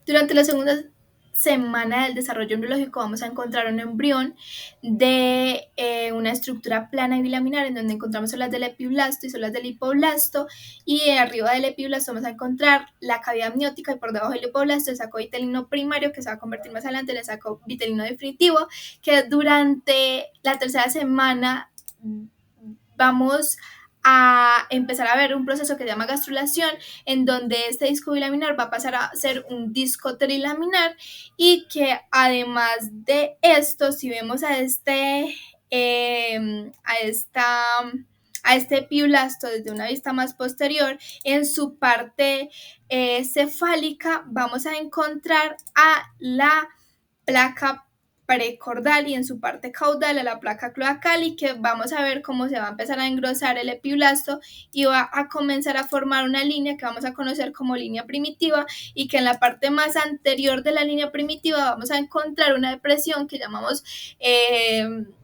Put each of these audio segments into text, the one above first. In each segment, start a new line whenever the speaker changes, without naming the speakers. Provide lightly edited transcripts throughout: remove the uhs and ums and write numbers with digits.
Durante la segunda semana del desarrollo embriológico vamos a encontrar un embrión de una estructura plana y bilaminar en donde encontramos células del epiblasto y células del hipoblasto, y arriba del epiblasto vamos a encontrar la cavidad amniótica y por debajo del hipoblasto el saco vitelino primario, que se va a convertir más adelante en el saco vitelino definitivo, que durante la tercera semana vamos a empezar a ver un proceso que se llama gastrulación, en donde este disco bilaminar va a pasar a ser un disco trilaminar, y que además de esto, si vemos a este epiblasto desde una vista más posterior, en su parte cefálica vamos a encontrar a la placa precordal y en su parte caudal a la placa cloacal, y que vamos a ver cómo se va a empezar a engrosar el epiblasto y va a comenzar a formar una línea que vamos a conocer como línea primitiva, y que en la parte más anterior de la línea primitiva vamos a encontrar una depresión que llamamos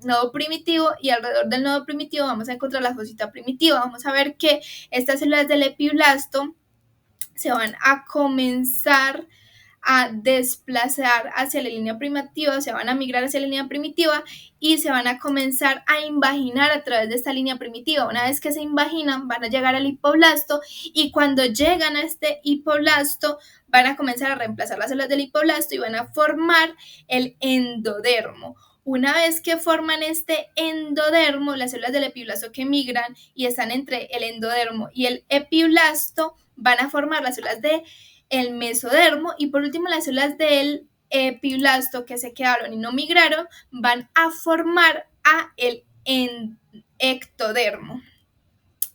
nodo primitivo, y alrededor del nodo primitivo vamos a encontrar la fosita primitiva. Vamos a ver que estas células del epiblasto se van a comenzar a desplazar hacia la línea primitiva, se van a migrar hacia la línea primitiva y se van a comenzar a invaginar a través de esta línea primitiva. Una vez que se invaginan, van a llegar al hipoblasto, y cuando llegan a este hipoblasto van a comenzar a reemplazar las células del hipoblasto y van a formar el endodermo. Una vez que forman este endodermo, las células del epiblasto que migran y están entre el endodermo y el epiblasto van a formar las células de el mesodermo, y por último las células del epiblasto que se quedaron y no migraron van a formar a el ectodermo.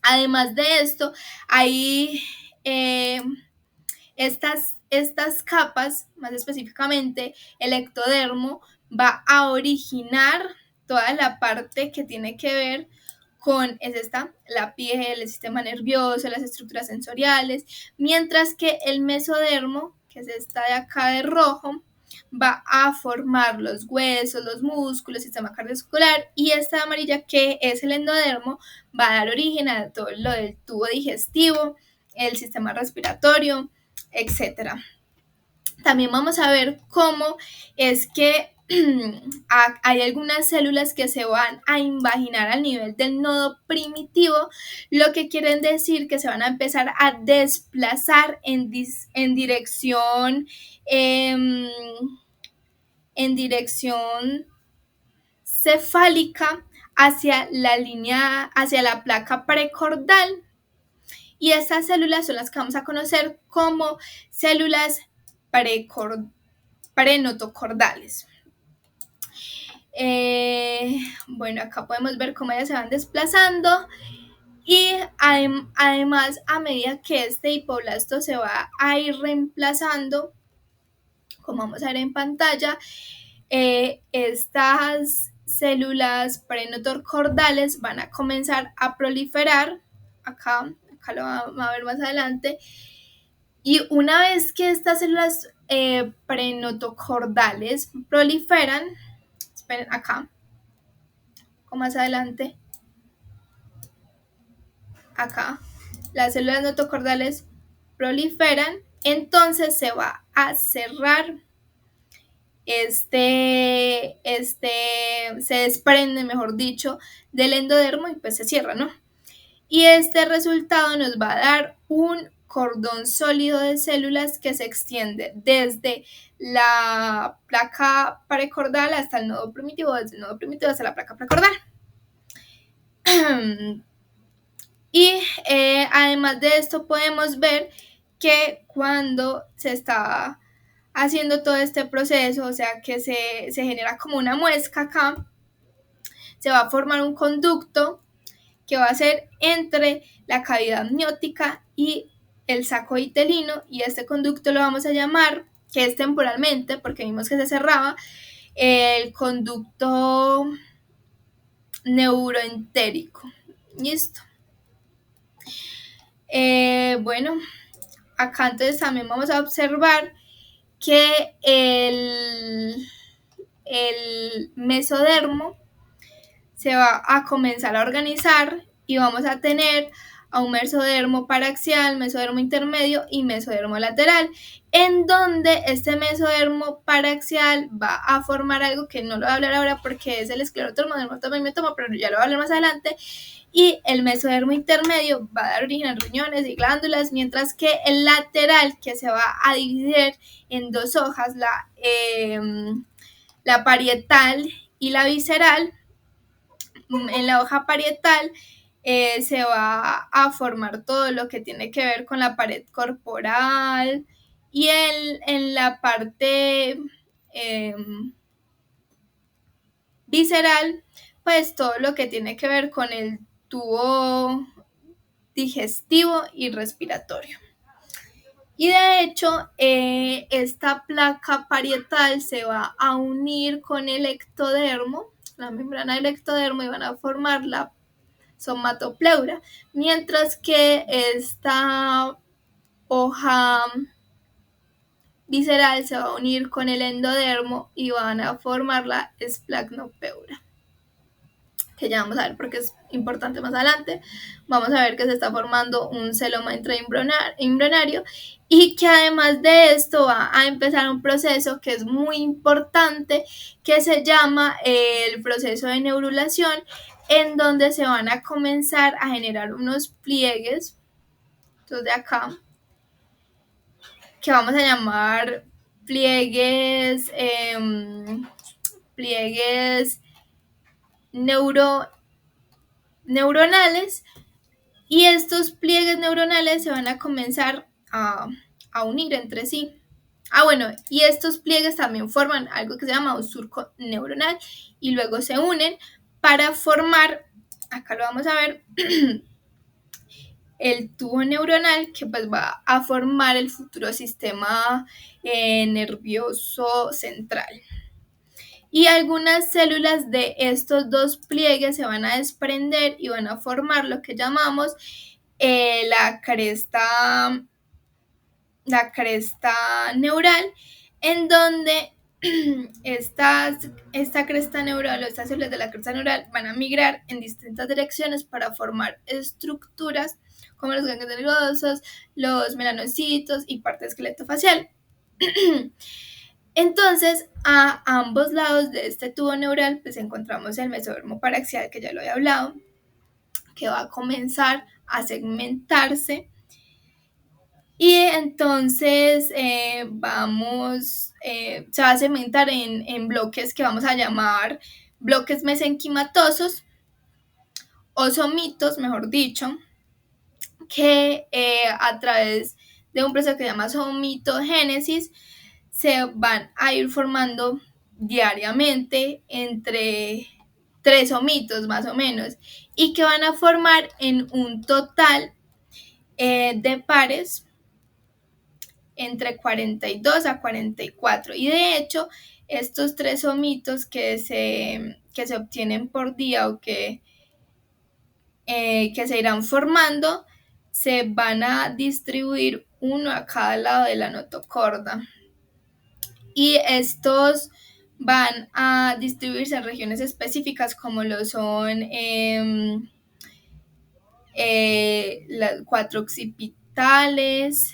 Además de esto, hay estas capas, más específicamente el ectodermo, va a originar toda la parte que tiene que ver con la piel, el sistema nervioso, las estructuras sensoriales, mientras que el mesodermo, que es esta de acá de rojo, va a formar los huesos, los músculos, el sistema cardiovascular, y esta amarilla, que es el endodermo, va a dar origen a todo lo del tubo digestivo, el sistema respiratorio, etc. También vamos a ver cómo es que hay algunas células que se van a invaginar al nivel del nodo primitivo, lo que quieren decir que se van a empezar a desplazar en dirección cefálica hacia la placa precordal, y estas células son las que vamos a conocer como células prenotocordales. Bueno, acá podemos ver cómo ellas se van desplazando, y además, a medida que este hipoblasto se va a ir reemplazando, como vamos a ver en pantalla, estas células prenotocordales van a comenzar a proliferar. Acá lo vamos a ver más adelante. Y una vez que estas células prenotocordales proliferan, esperen acá, o más adelante, acá, las células notocordales proliferan, entonces se va a cerrar se desprende, mejor dicho, del endodermo, y pues se cierra, ¿no? Y este resultado nos va a dar un cordón sólido de células que se extiende desde la placa precordal hasta el nodo primitivo, desde el nodo primitivo hasta la placa precordal. Y además de esto podemos ver que cuando se está haciendo todo este proceso, o sea que se genera como una muesca acá, se va a formar un conducto que va a ser entre la cavidad amniótica y el saco vitelino, y este conducto lo vamos a llamar, que es temporalmente, porque vimos que se cerraba, el conducto neuroentérico. Listo. Bueno, acá entonces también vamos a observar que el mesodermo se va a comenzar a organizar, y vamos a tener a un mesodermo paraxial, mesodermo intermedio y mesodermo lateral. en donde este mesodermo paraxial va a formar algo que no lo voy a hablar ahora porque es el esclerodermo, dermatodermo, pero ya lo voy a hablar más adelante. Y el mesodermo intermedio va a dar origen a riñones y glándulas, mientras que el lateral, que se va a dividir en dos hojas, la parietal y la visceral. En la hoja parietal se va a formar todo lo que tiene que ver con la pared corporal, y en la parte visceral, pues todo lo que tiene que ver con el tubo digestivo y respiratorio. Y de hecho, esta placa parietal se va a unir con el ectodermo, la membrana del ectodermo, y van a formar la somatopleura, mientras que esta hoja visceral se va a unir con el endodermo y van a formar la esplagnopeura, que ya vamos a ver porque es importante más adelante. Vamos a ver que se está formando un celoma intraembrionario y que además de esto va a empezar un proceso que es muy importante, que se llama el proceso de neurulación, en donde se van a comenzar a generar unos pliegues, estos de acá, que vamos a llamar pliegues neuronales, y estos pliegues neuronales se van a comenzar a unir entre sí. Bueno, y estos pliegues también forman algo que se llama un surco neuronal y luego se unen para formar, acá lo vamos a ver, el tubo neuronal, que pues va a formar el futuro sistema nervioso central. Y algunas células de estos dos pliegues se van a desprender y van a formar lo que llamamos la cresta neural, en donde esta cresta neural o estas células de la cresta neural van a migrar en distintas direcciones para formar estructuras como los ganglios nerviosos, los melanocitos y parte esqueleto facial. Entonces, a ambos lados de este tubo neural pues encontramos el mesodermo paraxial, que ya lo he hablado, que va a comenzar a segmentarse. Y entonces se va a segmentar en bloques que vamos a llamar bloques mesenquimatosos o somitos, mejor dicho, que a través de un proceso que se llama somitogénesis se van a ir formando diariamente entre 3 somitos más o menos, y que van a formar en un total de pares entre 42 a 44. Y de hecho, estos 3 somitos que se obtienen por día o que se irán formando, se van a distribuir uno a cada lado de la notocorda. Y estos van a distribuirse en regiones específicas como lo son las 4 occipitales,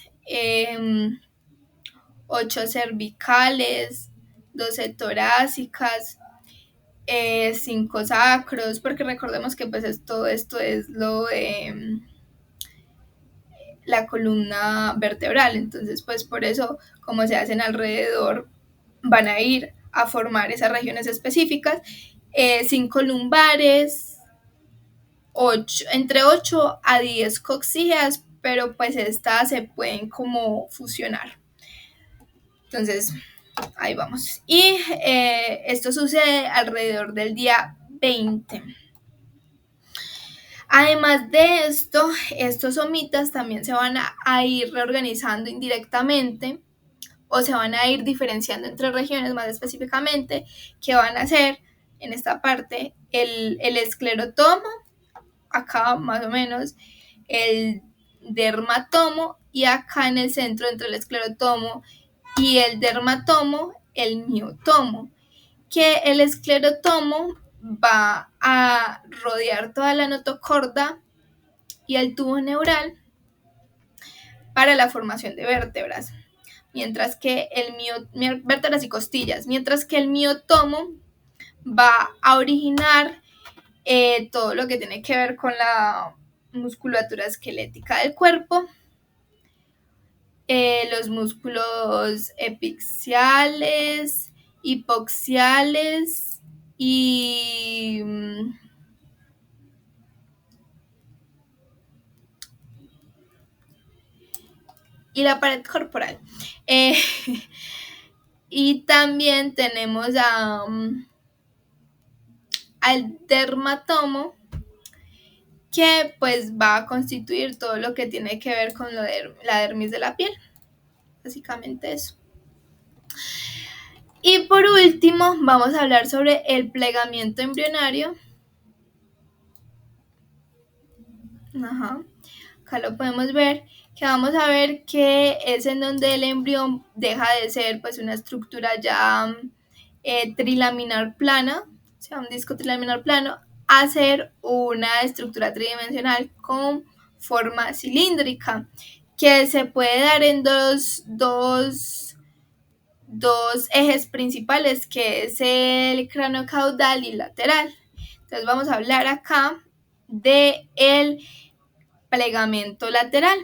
8 cervicales, 12 torácicas, 5 sacros, porque recordemos que pues todo esto es lo de la columna vertebral. Entonces pues por eso, como se hacen alrededor, van a ir a formar esas regiones específicas. 5 lumbares, entre 8 a 10 coxígeas, pero pues estas se pueden como fusionar. Entonces, ahí vamos. Y esto sucede alrededor del día 20. Además de esto, estos somitas también se van a ir reorganizando indirectamente o se van a ir diferenciando entre regiones, más específicamente, que van a ser en esta parte el esclerotomo, acá más o menos, el dermatomo, y acá en el centro entre el esclerotomo y el dermatomo, el miotomo, que el esclerotomo va a rodear toda la notocorda y el tubo neural para la formación de vértebras. mientras que vértebras y costillas, mientras que el miotomo va a originar todo lo que tiene que ver con la musculatura esquelética del cuerpo, los músculos epixiales, hipoxiales y la pared corporal. Y también tenemos al dermatomo, que pues va a constituir todo lo que tiene que ver con la dermis de la piel. Básicamente eso. Y por último, vamos a hablar sobre el plegamiento embrionario. Acá lo podemos ver, que vamos a ver que es en donde el embrión deja de ser pues una estructura ya trilaminar plana, o sea, un disco trilaminar plano, a ser una estructura tridimensional con forma cilíndrica, que se puede dar en dos ejes principales, que es el craniocaudal y lateral. Entonces vamos a hablar acá de el plegamento lateral.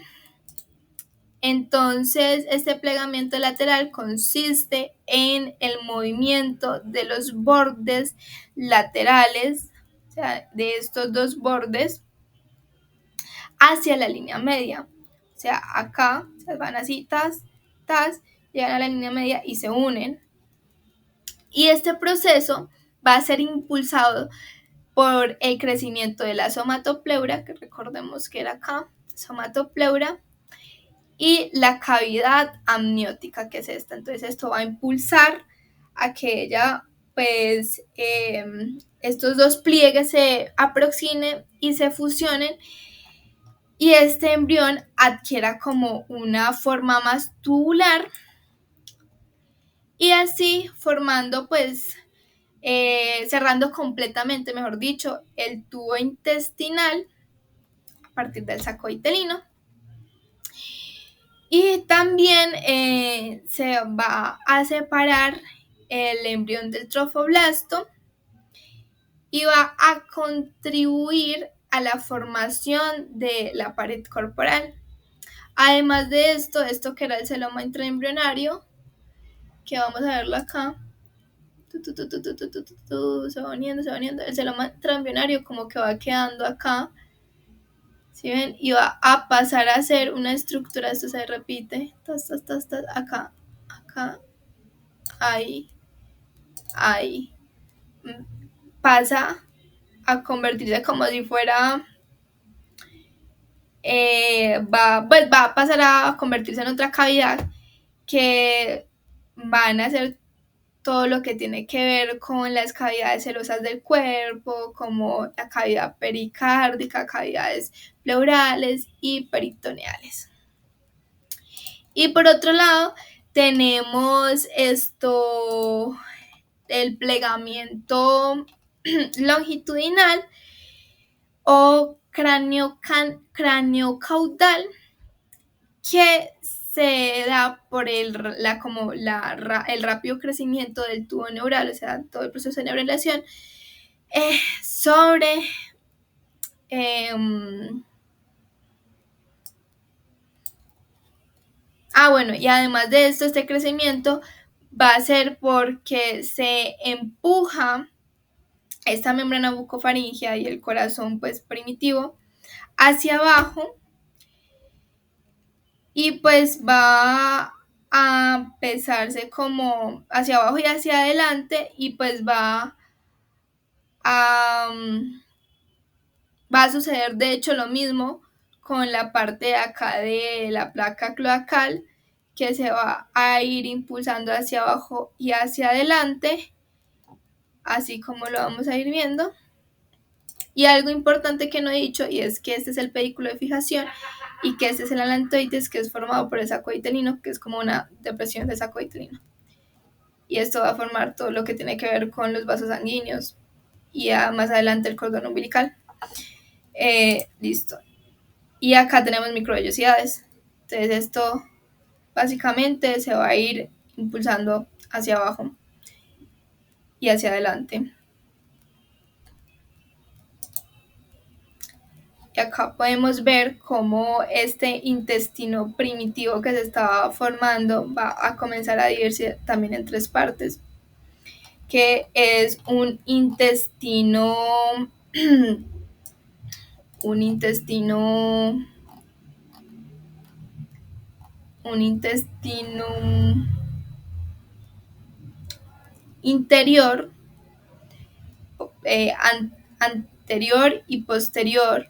Entonces, este plegamento lateral consiste en el movimiento de los bordes laterales, o sea, de estos dos bordes, hacia la línea media. O sea, acá se van así, llegan a la línea media y se unen. Y este proceso va a ser impulsado por el crecimiento de la somatopleura, que recordemos que era acá, somatopleura, y la cavidad amniótica, que es esta. Entonces esto va a impulsar a que ella, pues, estos dos pliegues se aproximen y se fusionen, y este embrión adquiera como una forma más tubular, y así formando, pues, cerrando completamente, mejor dicho, el tubo intestinal a partir del saco uterino. Y también se va a separar el embrión del trofoblasto y va a contribuir a la formación de la pared corporal. Además de esto que era el celoma intraembrionario, que vamos a verlo acá, se va uniendo, el celoma intraembrionario como que va quedando acá, ¿sí ven? Y va a pasar a ser una estructura, esto se repite, acá, ahí, pasa a convertirse como si fuera, va a pasar a convertirse en otra cavidad, que van a hacer todo lo que tiene que ver con las cavidades serosas del cuerpo, como la cavidad pericárdica, cavidades pleurales y peritoneales. Y por otro lado, tenemos el plegamiento longitudinal o craniocaudal, que se da por el rápido crecimiento del tubo neural, o sea, todo el proceso de neuralización sobre bueno, y además de esto, este crecimiento va a ser porque se empuja esta membrana bucofaringea y el corazón, pues, primitivo hacia abajo, y pues va a pesarse como hacia abajo y hacia adelante, y pues va a suceder de hecho lo mismo con la parte de acá de la placa cloacal, que se va a ir impulsando hacia abajo y hacia adelante, así como lo vamos a ir viendo. Y algo importante que no he dicho, y es que este es el pedículo de fijación y que este es el alantoides, que es formado por el saco uterino, que es como una depresión del saco uterino. Y esto va a formar todo lo que tiene que ver con los vasos sanguíneos y más adelante el cordón umbilical. Listo. Y acá tenemos microvellosidades. Entonces esto básicamente se va a ir impulsando hacia abajo y hacia adelante. Y acá podemos ver cómo este intestino primitivo que se estaba formando va a comenzar a dividirse también en tres partes, que es un intestino un intestino interior, anterior y posterior,